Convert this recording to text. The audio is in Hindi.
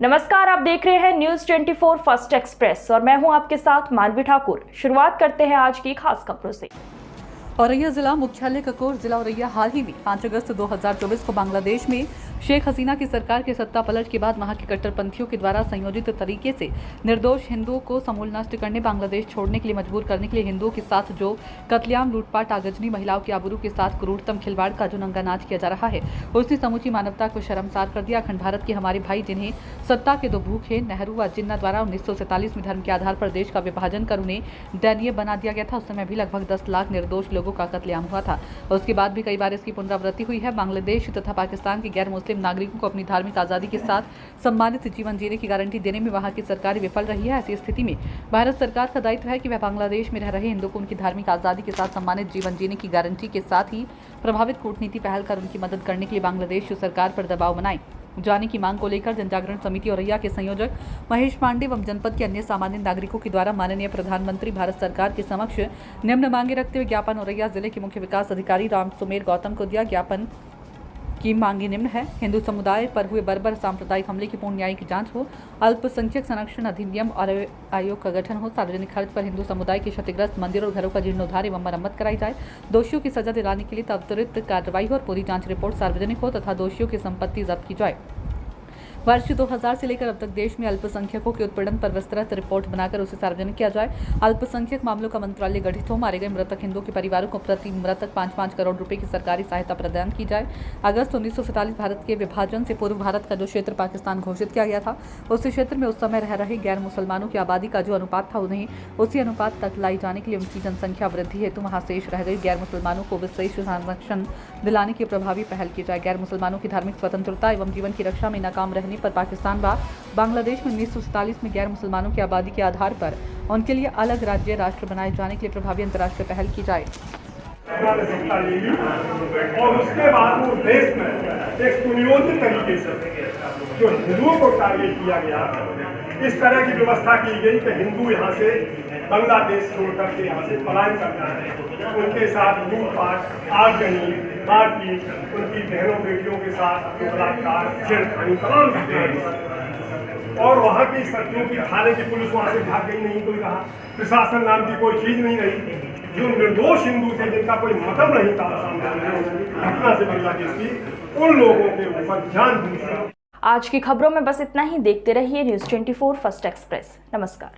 नमस्कार, आप देख रहे हैं न्यूज 24 फर्स्ट एक्सप्रेस और मैं हूं आपके साथ मानवी ठाकुर। शुरुआत करते हैं आज की खास खबरों से। औरैया जिला मुख्यालय ककोर जिला औरैया हाल ही में 5 अगस्त 2024 को बांग्लादेश में शेख हसीना की सरकार के सत्ता पलट के बाद वहां के कट्टरपंथियों के द्वारा संयोजित तरीके से निर्दोष हिंदुओं को समूल नष्ट करने, बांग्लादेश छोड़ने के लिए मजबूर करने के लिए हिंदुओं के साथ जो कत्लेआम, लूटपाट, आगजनी, महिलाओं की आबरू के साथ क्रूरतम खिलवाड़ का जो नंगा नाच किया जा रहा है, उसने समूची मानवता को शर्मसार कर दिया। अखंड भारत के हमारे भाई जिन्हें सत्ता के दो भूखे नेहरू व जिन्ना द्वारा 1947 में धर्म के आधार पर देश का विभाजन कर उन्हें दयनीय बना दिया गया था। उस समय भी लगभग 10 लाख निर्दोष लोगों का कत्लेआम हुआ था। उसके बाद भी कई बार इसकी पुनरावृत्ति हुई है। बांग्लादेश तथा पाकिस्तान के गैर मुस्लिम नागरिकों को अपनी धार्मिक आजादी के साथ सम्मानित जीवन जीने की गारंटी देने में वहां की सरकार विफल रही है। ऐसी स्थिति में भारत सरकार का दायित्व है कि वह बांग्लादेश में रह रहे हिंदुओं को उनकी धार्मिक आजादी के साथ सम्मानित जीवन जीने की गारंटी के साथ ही प्रभावित कूटनीति पहल कर उनकी मदद करने के लिए बांग्लादेश सरकार पर दबाव बनाए जाने की मांग को लेकर जनजागरण समिति औरैया के संयोजक महेश पांडे एवं जनपद के अन्य सामान्य नागरिकों के द्वारा माननीय प्रधानमंत्री भारत सरकार के समक्ष निम्न मांगे रखते हुए ज्ञापन औरैया जिले के मुख्य विकास अधिकारी राम सुमेर गौतम को दिया। ज्ञापन की मांगे निम्न है: हिंदू समुदाय पर हुए बर्बर सांप्रदायिक हमले की पूर्ण न्यायिक जांच हो, अल्पसंख्यक संरक्षण अधिनियम और आयोग का गठन हो, सार्वजनिक खर्च पर हिंदू समुदाय के क्षतिग्रस्त मंदिरों और घरों का जीर्णोद्धार एवं मरम्मत कराई जाए, दोषियों की सजा दिलाने के लिए त्वरित कार्रवाई हो और पूरी जांच रिपोर्ट सार्वजनिक हो तथा दोषियों की संपत्ति जब्त की जाए। वर्ष 2000 से लेकर अब तक देश में अल्पसंख्यकों के उत्पीड़न पर विस्तृत रिपोर्ट बनाकर उसे सार्वजनिक किया जाए। अल्पसंख्यक मामलों का मंत्रालय गठित हो। मारे गए मृतक हिंदुओं के परिवारों को प्रति मृतक 5-5 करोड़ रुपए की सरकारी सहायता प्रदान की जाए। अगस्त 1947 भारत के विभाजन से पूर्व भारत का जो क्षेत्र पाकिस्तान घोषित किया गया था, उस क्षेत्र में उस समय रह रहे गैर मुसलमानों की आबादी का जो अनुपात था, उन्हें उसी अनुपात तक लाई जाने के लिए उनकी जनसंख्या वृद्धि हेतु वहां शेष रह गए गैर मुसलमानों को विशेष संरक्षण दिलाने की प्रभावी पहल की जाए। गैर मुसलमानों की धार्मिक स्वतंत्रता एवं जीवन की रक्षा में नाकाम रहने पर पाकिस्तान बांग्लादेश में 1947 में गैर मुसलमानों की आबादी के आधार पर उनके लिए अलग राज्य राष्ट्र बनाए जाने के लिए प्रभावी अंतर्राष्ट्रीय पहल की जाए। और उसके बाद वो देश में एक सुनियोजित तरीके से जो हिंदुओं को टारगेट किया गया, इस तरह की व्यवस्था की गई कि हिंदू यहाँ से बांग्लादेश छोड़ करके यहाँ से पलायन करना है। उनके साथ लूटपाट, आगजनी, मारपीट, उनकी बहनों बेटियों के साथ बलात्कार, छेड़खानी, तमाम चीजें। और वहाँ की सब्जियों की थाने की पुलिस वहाँ से भाग गई, नहीं कोई रहा, प्रशासन नाम की कोई चीज नहीं रही। जो निर्दोष हिंदू थे, जिनका कोई मतलब नहीं था घटना से बांग्लादेश की, उन लोगों के ऊपर जान दी। आज की खबरों में बस इतना ही। देखते रहिए न्यूज 24 फर्स्ट एक्सप्रेस। नमस्कार।